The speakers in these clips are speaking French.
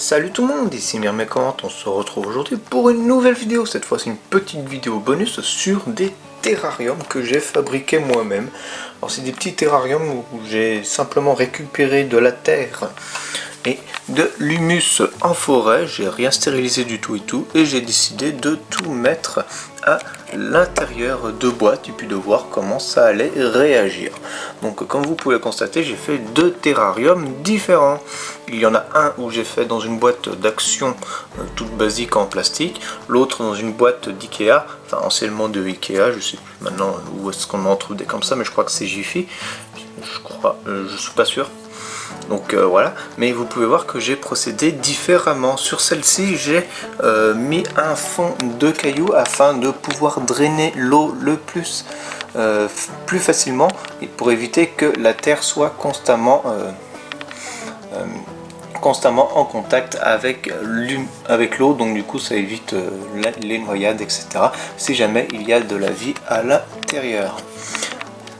Salut tout le monde, ici Myrmecoante, on se retrouve aujourd'hui pour une nouvelle vidéo. Cette fois c'est une petite vidéo bonus sur des terrariums que j'ai fabriqués moi-même. Alors c'est des petits terrariums où j'ai simplement récupéré de la terre et de l'humus en forêt. J'ai rien stérilisé du tout et j'ai décidé de tout mettre à l'intérieur de boîtes et puis de voir comment ça allait réagir. Donc comme vous pouvez le constater, j'ai fait deux terrariums différents. Il y en a un où j'ai fait dans une boîte d'action toute basique en plastique, l'autre dans une boîte d'Ikea, enfin anciennement de Ikea, je sais plus maintenant où est-ce qu'on en trouve des comme ça, mais je crois que c'est Jiffy, je suis pas sûr. Donc voilà, mais vous pouvez voir que j'ai procédé différemment. Sur celle-ci, j'ai mis un fond de cailloux afin de pouvoir drainer l'eau le plus facilement et pour éviter que la terre soit constamment en contact avec l'eau, donc du coup ça évite les noyades, etc. si jamais il y a de la vie à l'intérieur.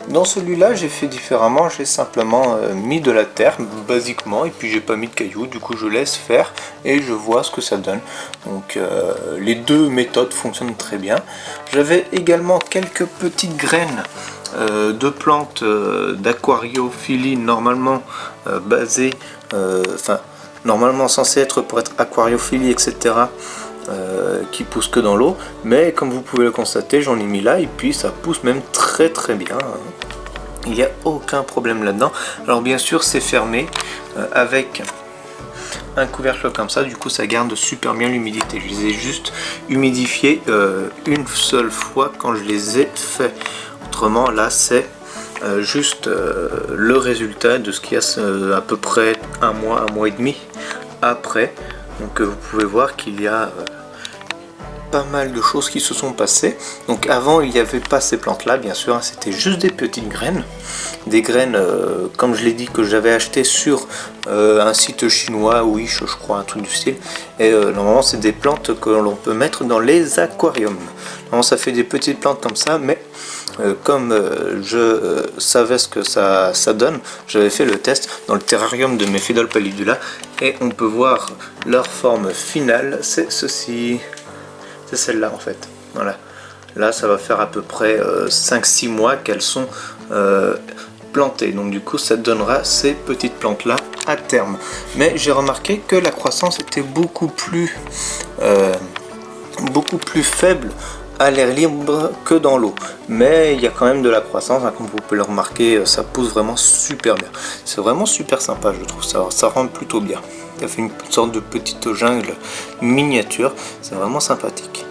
Dans celui-là, j'ai fait différemment, j'ai simplement mis de la terre, basiquement, et puis j'ai pas mis de cailloux, du coup je laisse faire et je vois ce que ça donne. Donc les deux méthodes fonctionnent très bien. J'avais également quelques petites graines de plantes d'aquariophilie, normalement basées, normalement censées être pour être aquariophilie, etc. Qui pousse que dans l'eau, mais comme vous pouvez le constater, j'en ai mis là et puis ça pousse même très bien. Il n'y a aucun problème là-dedans. Alors bien sûr c'est fermé avec un couvercle comme ça, du coup ça garde super bien l'humidité. Je les ai juste humidifiés une seule fois quand je les ai fait. Autrement là c'est juste le résultat de ce qu'il y a à peu près un mois et demi après. Donc vous pouvez voir qu'il y a pas mal de choses qui se sont passées. Donc avant il n'y avait pas ces plantes là, bien sûr, hein, c'était juste des petites graines. Des graines, comme je l'ai dit, que j'avais acheté sur un site chinois, Wish, je crois, un truc du style. Et normalement c'est des plantes que l'on peut mettre dans les aquariums. Normalement ça fait des petites plantes comme ça, mais comme je savais ce que ça donne, j'avais fait le test dans le terrarium de mes Phédole pallidula et on peut voir leur forme finale, c'est ceci, c'est celle-là en fait. Voilà, là ça va faire à peu près 5-6 mois qu'elles sont plantées, donc du coup ça donnera ces petites plantes là à terme. Mais j'ai remarqué que la croissance était beaucoup plus faible à l'air libre que dans l'eau, mais il y a quand même de la croissance, hein, comme vous pouvez le remarquer, ça pousse vraiment super bien. C'est vraiment super sympa, je trouve, ça rend plutôt bien. Ça fait une sorte de petite jungle miniature, c'est vraiment sympathique.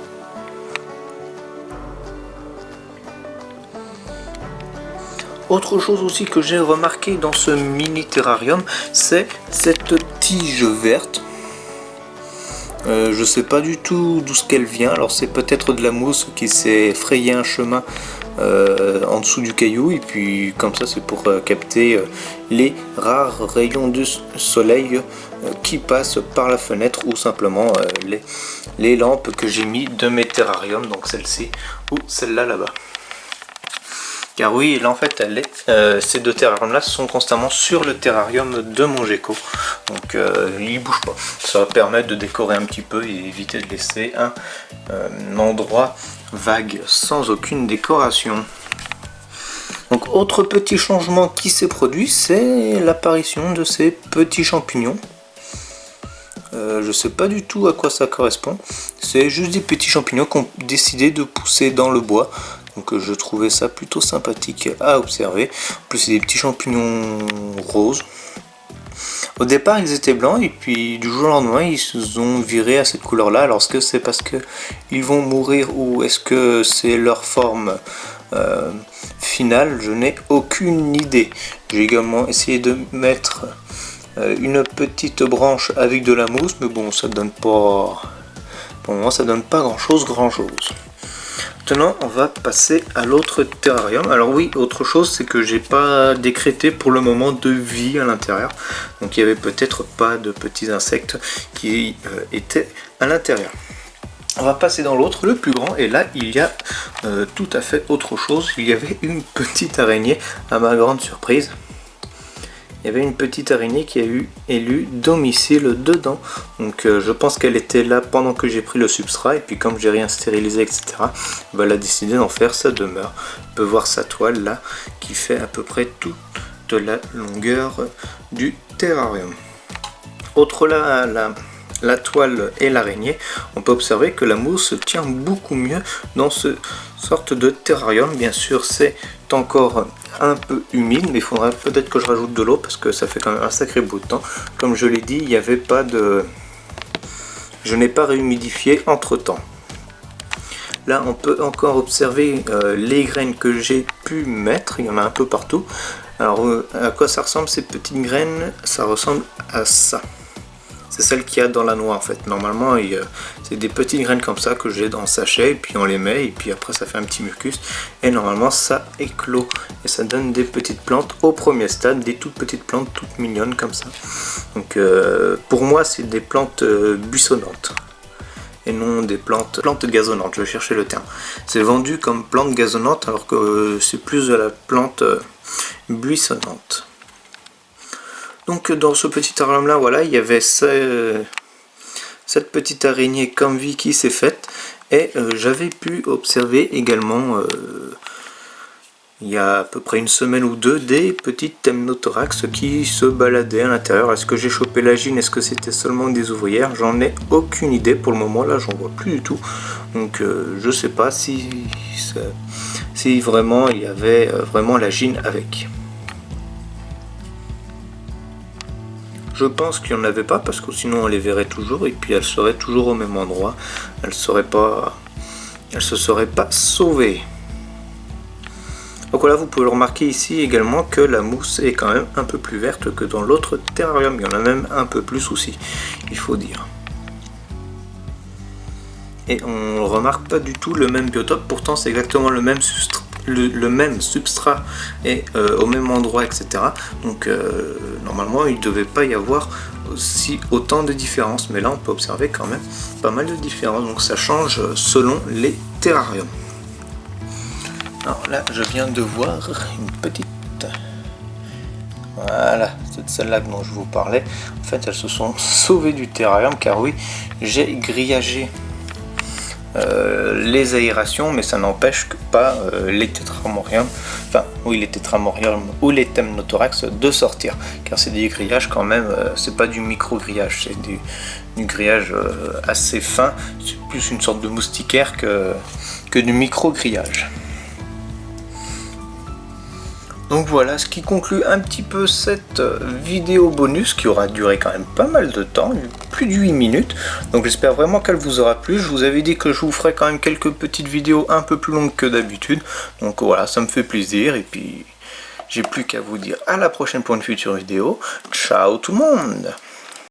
Autre chose aussi que j'ai remarqué dans ce mini terrarium, c'est cette tige verte. Je sais pas du tout d'où ce qu'elle vient, alors c'est peut-être de la mousse qui s'est frayé un chemin en dessous du caillou, et puis comme ça c'est pour capter les rares rayons du soleil qui passent par la fenêtre, ou simplement les lampes que j'ai mis de mes terrariums, donc celle-ci ou celle-là là-bas. Car oui, là en fait, ces deux terrariums là sont constamment sur le terrarium de mon gecko, donc ils ne bougent pas. Ça va permettre de décorer un petit peu et éviter de laisser un endroit vague sans aucune décoration. Donc autre petit changement qui s'est produit, c'est l'apparition de ces petits champignons. Je sais pas du tout à quoi ça correspond, c'est juste des petits champignons qui ont décidé de pousser dans le bois. Donc je trouvais ça plutôt sympathique à observer. En plus c'est des petits champignons roses. Au départ ils étaient blancs et puis du jour au lendemain ils se ont viré à cette couleur là. Alors est-ce que c'est parce que ils vont mourir ou est-ce que c'est leur forme finale? Je n'ai aucune idée. J'ai également essayé de mettre une petite branche avec de la mousse, mais bon ça donne pas, pour le moment ça donne pas grand chose. Maintenant on va passer à l'autre terrarium. Alors oui, autre chose, c'est que j'ai pas décrété pour le moment de vie à l'intérieur, donc il y avait peut-être pas de petits insectes qui étaient à l'intérieur. On va passer dans l'autre, le plus grand, et là il y a tout à fait autre chose. Il y avait une petite araignée à ma grande surprise. il y avait une petite araignée qui a eu élu domicile dedans. Donc je pense qu'elle était là pendant que j'ai pris le substrat, et puis comme j'ai rien stérilisé, etc., bah, elle a décidé d'en faire sa demeure. On peut voir sa toile là, qui fait à peu près toute la longueur du terrarium. Autre là, la toile et l'araignée, on peut observer que la mousse tient beaucoup mieux dans ce sorte de terrarium. Bien sûr, c'est encore un peu humide, mais il faudra peut-être que je rajoute de l'eau parce que ça fait quand même un sacré bout de temps. Comme je l'ai dit, il n'y avait pas de... Je n'ai pas réhumidifié entre temps. Là, on peut encore observer les graines que j'ai pu mettre. Il y en a un peu partout. Alors, à quoi ça ressemble ces petites graines? Ça ressemble à ça. C'est celle qu'il y a dans la noix en fait. Normalement, c'est des petites graines comme ça que j'ai dans le sachet, et puis on les met, et puis après ça fait un petit mucus, et normalement ça éclot, et ça donne des petites plantes au premier stade, des toutes petites plantes toutes mignonnes comme ça. Donc pour moi, c'est des plantes buissonnantes, et non des plantes gazonnantes, je cherchais le terme. C'est vendu comme plante gazonnante, alors que c'est plus de la plante buissonnante. Donc dans ce petit terrarium là, voilà, il y avait cette petite araignée comme vie qui s'est faite, et j'avais pu observer également il y a à peu près une semaine ou deux des petites temnothorax qui se baladaient à l'intérieur. Est-ce que j'ai chopé la gine? Est-ce que c'était seulement des ouvrières? J'en ai aucune idée pour le moment, là j'en vois plus du tout, donc je sais pas si vraiment il y avait vraiment la gine avec. Je pense qu'il n'y en avait pas, parce que sinon on les verrait toujours, et puis elles seraient toujours au même endroit. Elles ne se seraient pas sauvées. Donc voilà, vous pouvez le remarquer ici également que la mousse est quand même un peu plus verte que dans l'autre terrarium. Il y en a même un peu plus aussi, il faut dire. Et on ne remarque pas du tout le même biotope, pourtant c'est exactement le même substrat et au même endroit, etc. Donc normalement il ne devait pas y avoir autant de différences, mais là on peut observer quand même pas mal de différences, donc ça change selon les terrariums. Alors là je viens de voir une petite... Voilà, c'est celle-là dont je vous parlais. En fait elles se sont sauvées du terrarium, car oui, j'ai grillagé les aérations, mais ça n'empêche pas les tétramoriums, enfin oui, les tétramoriums ou les temnothorax de sortir, car c'est des grillages quand même, c'est pas du micro grillage, c'est du grillage assez fin, c'est plus une sorte de moustiquaire que du micro grillage. Donc voilà ce qui conclut un petit peu cette vidéo bonus qui aura duré quand même pas mal de temps, plus de 8 minutes. Donc j'espère vraiment qu'elle vous aura plu. Je vous avais dit que je vous ferai quand même quelques petites vidéos un peu plus longues que d'habitude. Donc voilà, ça me fait plaisir. Et puis j'ai plus qu'à vous dire à la prochaine pour une future vidéo. Ciao tout le monde!